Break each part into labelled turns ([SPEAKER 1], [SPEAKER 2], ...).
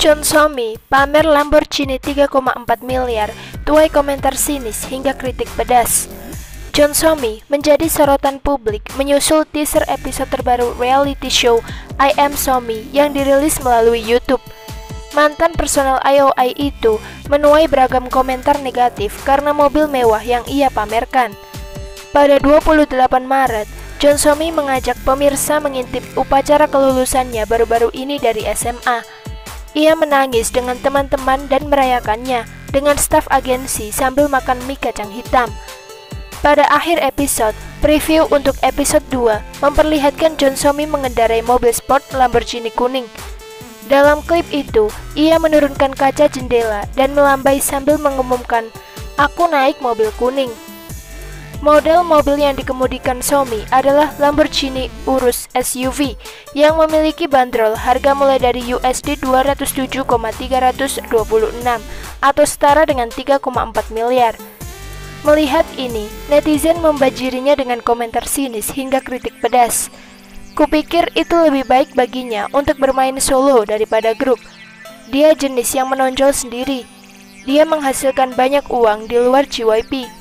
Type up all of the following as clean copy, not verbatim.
[SPEAKER 1] John Somi pamer Lamborghini 3,4 miliar, tuai komentar sinis hingga kritik pedas. John Somi menjadi sorotan publik menyusul teaser episode terbaru reality show I Am Somi yang dirilis melalui YouTube. Mantan personel IOI itu menuai beragam komentar negatif karena mobil mewah yang ia pamerkan. Pada 28 Maret, John Somi mengajak pemirsa mengintip upacara kelulusannya baru-baru ini dari SMA. Ia menangis dengan teman-teman dan merayakannya dengan staf agensi sambil makan mie kacang hitam. Pada akhir episode, preview untuk episode 2 memperlihatkan John Somi mengendarai mobil sport Lamborghini kuning. Dalam klip itu, ia menurunkan kaca jendela dan melambai sambil mengumumkan, "Aku naik mobil kuning." Model mobil yang dikemudikan Somi adalah Lamborghini Urus SUV yang memiliki bandrol harga mulai dari USD 207,326 atau setara dengan 3,4 miliar. Melihat ini, netizen membajirinya dengan komentar sinis hingga kritik pedas. Kupikir itu lebih baik baginya untuk bermain solo daripada grup. Dia jenis yang menonjol sendiri. Dia menghasilkan banyak uang di luar JYP.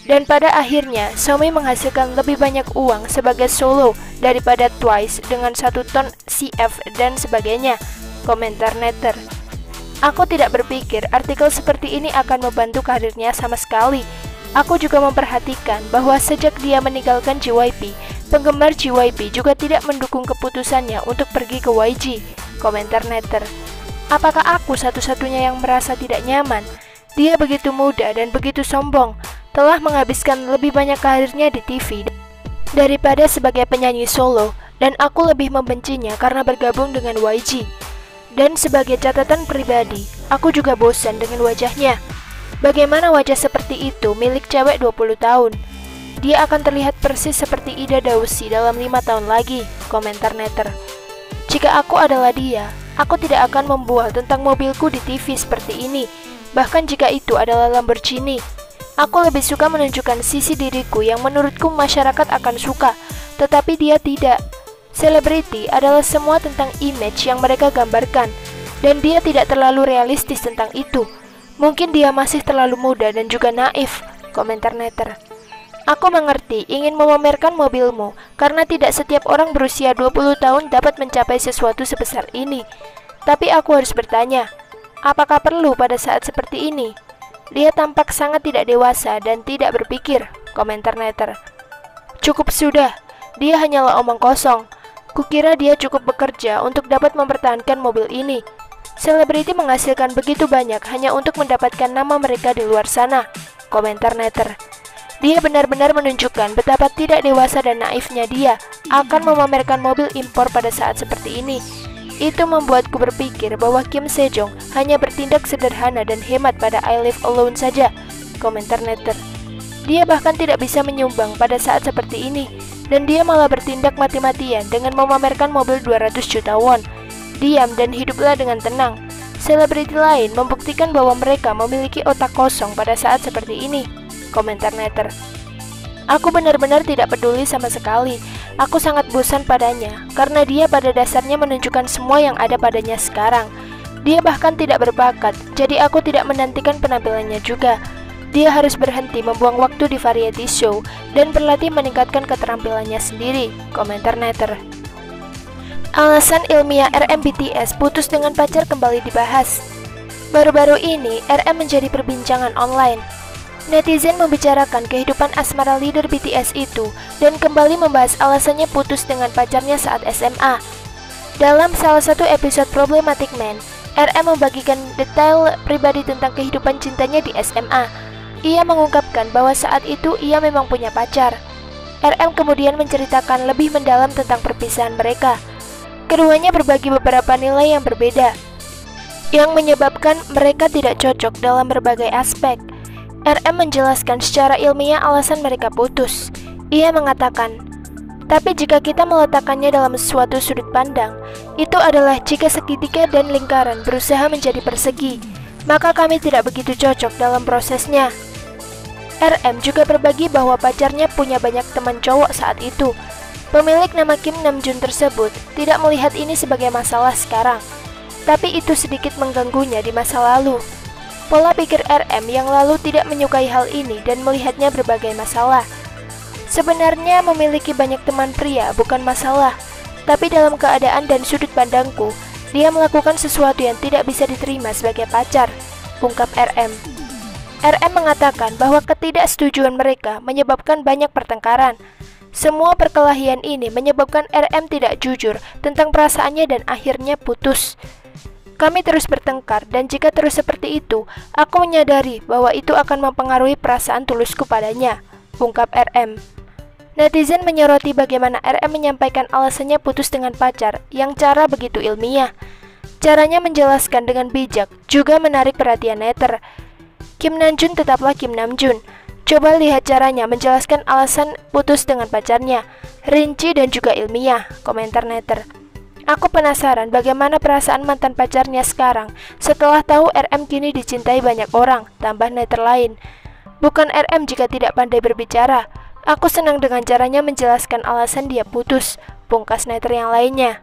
[SPEAKER 1] Dan pada akhirnya, Somi menghasilkan lebih banyak uang sebagai solo daripada Twice dengan 1 ton CF dan sebagainya, komentar netter. Aku tidak berpikir artikel seperti ini akan membantu karirnya sama sekali. Aku juga memperhatikan bahwa sejak dia meninggalkan JYP, penggemar JYP juga tidak mendukung keputusannya untuk pergi ke YG, komentar netter. Apakah aku satu-satunya yang merasa tidak nyaman? Dia begitu muda dan begitu sombong, telah menghabiskan lebih banyak karirnya di TV daripada sebagai penyanyi solo, dan aku lebih membencinya karena bergabung dengan YG. Dan sebagai catatan pribadi, aku juga bosan dengan wajahnya. Bagaimana wajah seperti itu milik cewek 20 tahun? Dia akan terlihat persis seperti Ida Dausi dalam 5 tahun lagi, komentar netter. Jika aku adalah dia, aku tidak akan membual tentang mobilku di TV seperti ini, bahkan jika itu adalah Lamborghini. Aku lebih suka menunjukkan sisi diriku yang menurutku masyarakat akan suka, tetapi dia tidak. Selebriti adalah semua tentang image yang mereka gambarkan, dan dia tidak terlalu realistis tentang itu. Mungkin dia masih terlalu muda dan juga naif, komentar netter. Aku mengerti ingin memamerkan mobilmu, karena tidak setiap orang berusia 20 tahun dapat mencapai sesuatu sebesar ini. Tapi aku harus bertanya, apakah perlu pada saat seperti ini? Dia tampak sangat tidak dewasa dan tidak berpikir, komentar netter. Cukup sudah, dia hanyalah omong kosong. Kukira dia cukup bekerja untuk dapat mempertahankan mobil ini. Selebriti menghasilkan begitu banyak hanya untuk mendapatkan nama mereka di luar sana, komentar netter. Dia benar-benar menunjukkan betapa tidak dewasa dan naifnya dia akan memamerkan mobil impor pada saat seperti ini. Itu membuatku berpikir bahwa Kim Sejong hanya bertindak sederhana dan hemat pada I Live Alone saja, komentar netter. Dia bahkan tidak bisa menyumbang pada saat seperti ini, dan dia malah bertindak mati-matian dengan memamerkan mobil 200 juta won. Diam dan hiduplah dengan tenang. Selebriti lain membuktikan bahwa mereka memiliki otak kosong pada saat seperti ini, komentar netter. Aku benar-benar tidak peduli sama sekali. Aku sangat bosan padanya, karena dia pada dasarnya menunjukkan semua yang ada padanya sekarang. Dia bahkan tidak berbakat, jadi aku tidak menantikan penampilannya juga. Dia harus berhenti membuang waktu di variety show dan berlatih meningkatkan keterampilannya sendiri, komentar netter. Alasan ilmiah RM BTS putus dengan pacar kembali dibahas. Baru-baru ini, RM menjadi perbincangan online. Netizen membicarakan kehidupan asmara leader BTS itu dan kembali membahas alasannya putus dengan pacarnya saat SMA. Dalam salah satu episode Problematic Man, RM membagikan detail pribadi tentang kehidupan cintanya di SMA. Ia mengungkapkan bahwa saat itu ia memang punya pacar. RM kemudian menceritakan lebih mendalam tentang perpisahan mereka. Keduanya berbagi beberapa nilai yang berbeda, yang menyebabkan mereka tidak cocok dalam berbagai aspek. RM menjelaskan secara ilmiah alasan mereka putus. Ia mengatakan, tapi jika kita meletakkannya dalam suatu sudut pandang, itu adalah jika segitiga dan lingkaran berusaha menjadi persegi, maka kami tidak begitu cocok dalam prosesnya. RM juga berbagi bahwa pacarnya punya banyak teman cowok saat itu. Pemilik nama Kim Namjoon tersebut tidak melihat ini sebagai masalah sekarang. tapi itu sedikit mengganggunya di masa lalu. Pola pikir RM yang lalu tidak menyukai hal ini dan melihatnya berbagai masalah. Sebenarnya memiliki banyak teman pria bukan masalah, tapi dalam keadaan dan sudut pandangku, dia melakukan sesuatu yang tidak bisa diterima sebagai pacar, ungkap RM. RM mengatakan bahwa ketidaksetujuan mereka menyebabkan banyak pertengkaran. Semua perkelahian ini menyebabkan RM tidak jujur tentang perasaannya dan akhirnya putus. Kami terus bertengkar dan jika terus seperti itu, aku menyadari bahwa itu akan mempengaruhi perasaan tulusku padanya, ungkap RM. Netizen menyoroti bagaimana RM menyampaikan alasannya putus dengan pacar yang cara begitu ilmiah. Caranya menjelaskan dengan bijak juga menarik perhatian netter. Kim Namjoon tetaplah Kim Namjoon. Coba lihat caranya menjelaskan alasan putus dengan pacarnya, rinci dan juga ilmiah, komentar netter. Aku penasaran bagaimana perasaan mantan pacarnya sekarang setelah tahu RM kini dicintai banyak orang, tambah netter lain. Bukan RM jika tidak pandai berbicara. Aku senang dengan caranya menjelaskan alasan dia putus, pungkas netter yang lainnya.